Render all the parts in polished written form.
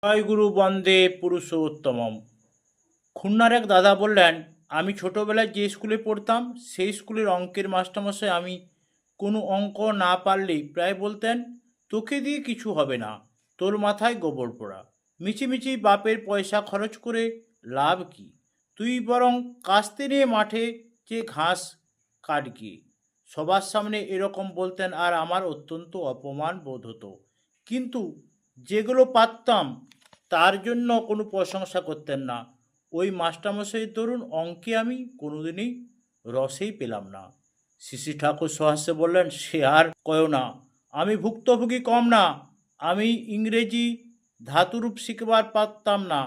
জয়গুরু বন্দে পুরুষোত্তমম। খুলনার এক দাদা বললেন, আমি ছোটোবেলায় যে স্কুলে পড়তাম সেই স্কুলের অঙ্কের মাস্টারমশাই আমি কোনো অঙ্ক না পারলেই প্রায় বলতেন, তোকে দিয়ে কিছু হবে না, তোর মাথায় গোবর পোড়া, মিছিমিছি বাপের পয়সা খরচ করে লাভ কি, তুই বরং কাস্তে নিয়ে মাঠে যে ঘাস কাট গিয়ে। সবার সামনে এরকম বলতেন আর আমার অত্যন্ত অপমান বোধ হতো, কিন্তু যেগুলো পারতাম তার জন্য কোনো প্রশংসা করতেন না। ওই মাস্টারমশাইয়ের দরুন অঙ্কে আমি কোনোদিনই রসেই পেলাম না। শ্রী ঠাকুর সহাস্যে বললেন, সে আর কয়ো না, আমি ভুক্তভোগী কম না। আমি ইংরেজি ধাতুরূপ শিখবার পারতাম না।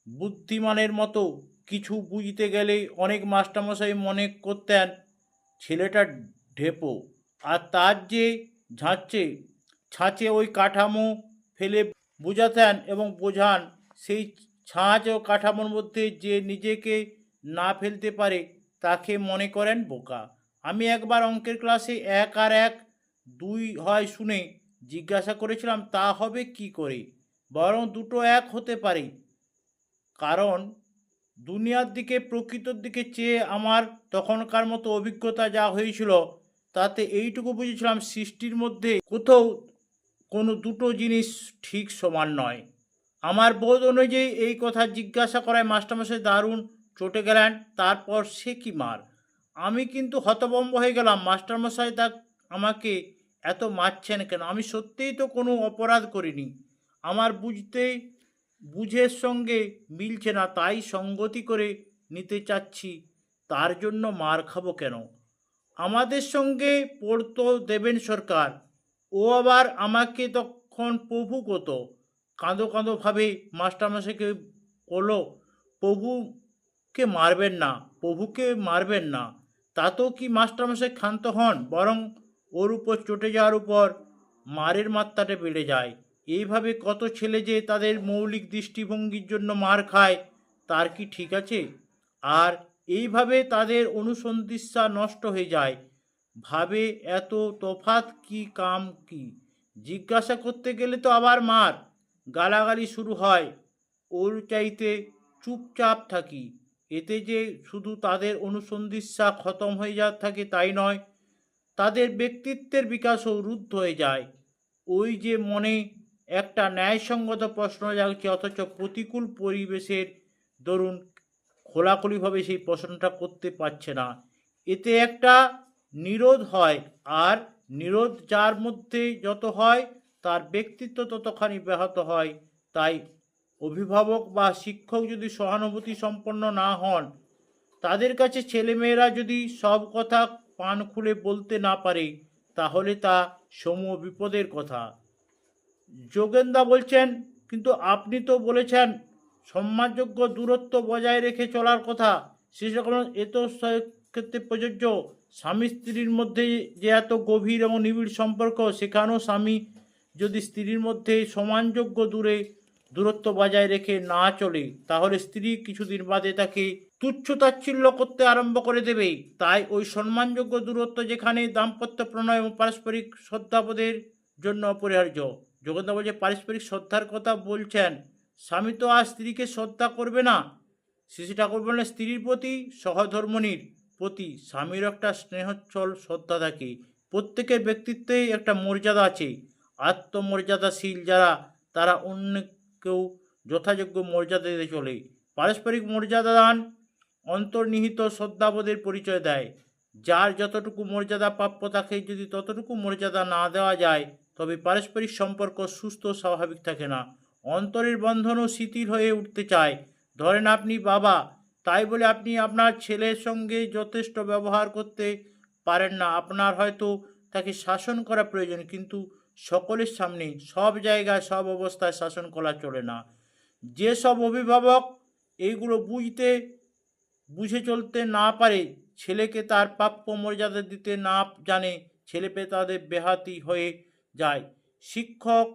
বুদ্ধিমানের মতো কিছু বুঝতে গেলেই অনেক মাস্টারমশাই মনে করতেন ছেলেটা ঢেপো, আর তার যে ঝাঁচে ছাঁচে ওই কাঠামো ফেলে বোঝাতেন এবং বোঝান, সেই ছাঁচ ও কাঠামোর মধ্যে যে নিজেকে না ফেলতে পারে তাকে মনে করেন বোকা। আমি একবার অঙ্কের ক্লাসে ১ আর ১ ২ হয় শুনে জিজ্ঞাসা করেছিলাম, তা হবে কি করে? বরং দুটো ১ হতে পারে। কারণ দুনিয়ার দিকে প্রকৃতর দিকে চেয়ে আমার তখনকার মতো অভিজ্ঞতা যা হয়েছিল, তাতে এইটুকু বুঝেছিলাম সৃষ্টির মধ্যে কোথাও কোনো দুটো জিনিস ঠিক সমান নয়। আমার বোধ অনুযায়ী এই কথা জিজ্ঞাসা করায় মাস্টারমশাই দারুণ চটে গেলেন। তারপর সে কি মার! আমি কিন্তু হতভম্ব হয়ে গেলাম, মাস্টারমশাই তা আমাকে এত মারছেন কেন? আমি সত্যিই তো কোনো অপরাধ করিনি। আমার বুঝের সঙ্গে মিলছে না, তাই সঙ্গতি করে নিতে চাচ্ছি, তার জন্য মার খাবো কেন? আমাদের সঙ্গে পড়তো দেবেন সরকার, ও আবার আমাকে তখন প্রভু কত। কাঁদো কাঁদো ভাবে মাস্টারমশাইকে বলল, প্রভুকে মারবেন না, প্রভুকে মারবেন না। তাতেও কি মাস্টারমশাই ক্ষান্ত হন, বরং ওর উপর চটে যাওয়ার উপর মারের মাত্রাটা বেড়ে যায়। এইভাবে কত ছেলে যে তাদের মৌলিক দৃষ্টিভঙ্গির জন্য মার খায়, তার কি ঠিক আছে? আর এইভাবে তাদের অনুসন্ধিৎসা নষ্ট হয়ে যায়। ভাবে এত তফাৎ কি, কাম কি? জিজ্ঞাসা করতে গেলে তো আবার মার, গালাগালি শুরু হয়। ওর চাইতে চুপচাপ থাকি। এতে যে শুধু তাদের অনুসন্ধিৎসা খতম হয়ে যা থাকে তাই নয়, তাদের ব্যক্তিত্বের বিকাশও রুদ্ধ হয়ে যায়। ওই যে মনে একটা ন্যায়সঙ্গত প্রশ্ন জাগছে, অথচ প্রতিকূল পরিবেশের দরুন খোলাখুলিভাবে সেই প্রশ্নটা করতে পারছে না। এতে একটা নিরোধ হয়, আর নিরোধ যার মধ্যে যত হয় তার ব্যক্তিত্ব ততখানি ব্যাহত হয়। তাই অভিভাবক বা শিক্ষক যদি সহানুভূতি সম্পন্ন না হন, তাদের কাছে ছেলেমেয়েরা যদি সব কথা পান খুলে বলতে না পারে, তাহলে তা সমূহ বিপদের কথা। যোগেনদা বলছেন, কিন্তু আপনি তো বলেছেন সম্মানযোগ্য দূরত্ব বজায় রেখে চলার কথা। সেরকম এ তো ক্ষেত্রে প্রযোজ্য। স্বামী স্ত্রীর মধ্যে যে এত গভীর এবং নিবিড় সম্পর্ক, সেখানেও স্বামী যদি স্ত্রীর মধ্যে সমানযোগ্য দূরত্ব বজায় রেখে না চলে, তাহলে স্ত্রী কিছুদিন বাদে তাকে তুচ্ছ-তাচ্ছিল্য করতে আরম্ভ করে দেবে। তাই ওই সম্মানযোগ্য দূরত্ব যেখানে দাম্পত্য প্রণয় এবং পারস্পরিক শ্রদ্ধাবোধের জন্য অপরিহার্য। যোগেন্দ্র বলছে, পারস্পরিক শ্রদ্ধার কথা বলছেন, স্বামী তো আর স্ত্রীকে শ্রদ্ধা করবে না। শ্রী ঠাকুর বললেন, স্ত্রীর প্রতি সহধর্মণীর প্রতি স্বামীর একটা স্নেহচ্ছল শ্রদ্ধা থাকে। প্রত্যেকের ব্যক্তিত্বেই একটা মর্যাদা আছে। আত্মমর্যাদাশীল যারা, তারা অন্যকেও যথাযোগ্য মর্যাদা দিতে চলে। পারস্পরিক মর্যাদাদান অন্তর্নিহিত শ্রদ্ধাবোধের পরিচয় দেয়। যার যতটুকু মর্যাদা প্রাপ্য তাকে যদি ততটুকু মর্যাদা না দেওয়া যায়, তবে পারস্পরিক সম্পর্ক সুস্থ স্বাভাবিক থাকে না। অন্তরের বন্ধনও শিথিল হয়ে উঠতে চায়। ধরেন আপনি বাবা, তাই বলে আপনি আপনার ছেলের সঙ্গে যথেষ্ট ব্যবহার করতে পারেন না। আপনার হয়তো তাকে শাসন করা প্রয়োজন, কিন্তু সকলের সামনে, সব জায়গায়, সব অবস্থায় শাসন করা চলে না। যেসব অভিভাবক এইগুলো বুঝে চলতে না পারে, ছেলেকে তার প্রাপ্য মর্যাদা দিতে না জানে, ছেলেপেলে তাদের বেহাতি হয়ে যায়। শিক্ষক,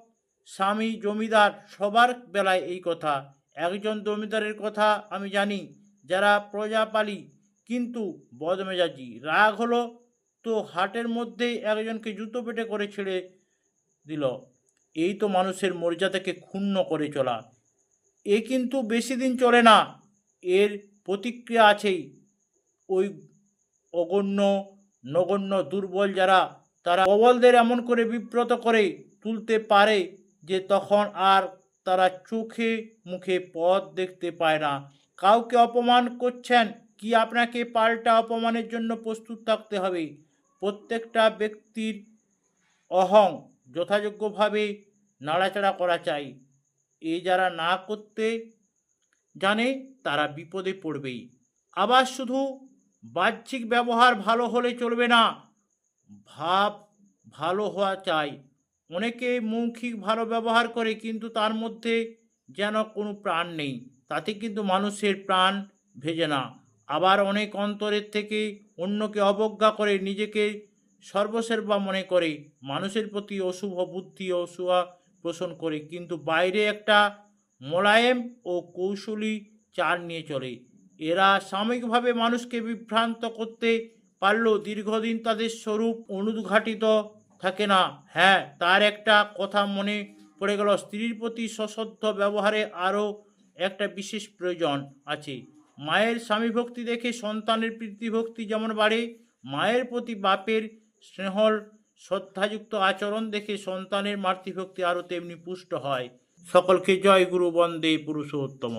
স্বামী, জমিদার সবার বেলায় এই কথা। একজন জমিদারের কথা আমি জানি, যারা প্রজাপালি কিন্তু বদমেজাজি। রাগ হলো তো হাটের মধ্যেই একজনকে জুতো পেটে করে ছেড়ে দিল। এই তো মানুষের মর্যাদাকে ক্ষুণ্ণ করে চলা। এ কিন্তু বেশি দিন চলে না, এর প্রতিক্রিয়া আছেই। ওই অগণ্য নগণ্য দুর্বল যারা, তারা প্রবলদের এমন করে বিব্রত করে তুলতে পারে যে তখন আর তারা চোখে মুখে পথ দেখতে পায় না। কাউকে অপমান করছেন কি, আপনাকে পাল্টা অপমানের জন্য প্রস্তুত থাকতে হবে। প্রত্যেকটা ব্যক্তির অহং যথাযোগ্যভাবে নাড়াচাড়া করা চাই। এ যারা না করতে জানে তারা বিপদে পড়বেই। আবার শুধু বাহ্যিক ব্যবহার ভালো হলে চলবে না, ভাব ভালো হওয়া চাই। অনেকে মৌখিক ভালো ব্যবহার করে কিন্তু তার মধ্যে যেন কোনো প্রাণ নেই, তাতে কিন্তু মানুষের প্রাণ ভেজে না। আবার অনেক অন্তরের থেকে অন্যকে অবজ্ঞা করে নিজেকে সর্বসের্বা মনে করে, মানুষের প্রতি অশুভ বুদ্ধি অসূয়া পোষণ করে, কিন্তু বাইরে একটা মোলায়েম ও কৌশলী চাল নিয়ে চলে। এরা সাময়িকভাবে মানুষকে বিভ্রান্ত করতে পারলেও দীর্ঘদিন তাদের স্বরূপ অনুদ্ঘাটিত থাকে না। হ্যাঁ, তার একটা কথা মনে পড়ে গেল, স্ত্রীর প্রতি সশ্রদ্ধ ব্যবহারে আরও একটা বিশেষ প্রয়োজন আছে। মায়ের স্বামী ভক্তি দেখে সন্তানের প্রীতিভক্তি যেমন বাড়ে, মায়ের প্রতি বাপের স্নেহল শ্রদ্ধাযুক্ত আচরণ দেখে সন্তানের মাতৃভক্তি আরও তেমনি পুষ্ট হয়। সকলকে জয় গুরু, বন্দে পুরুষোত্তম।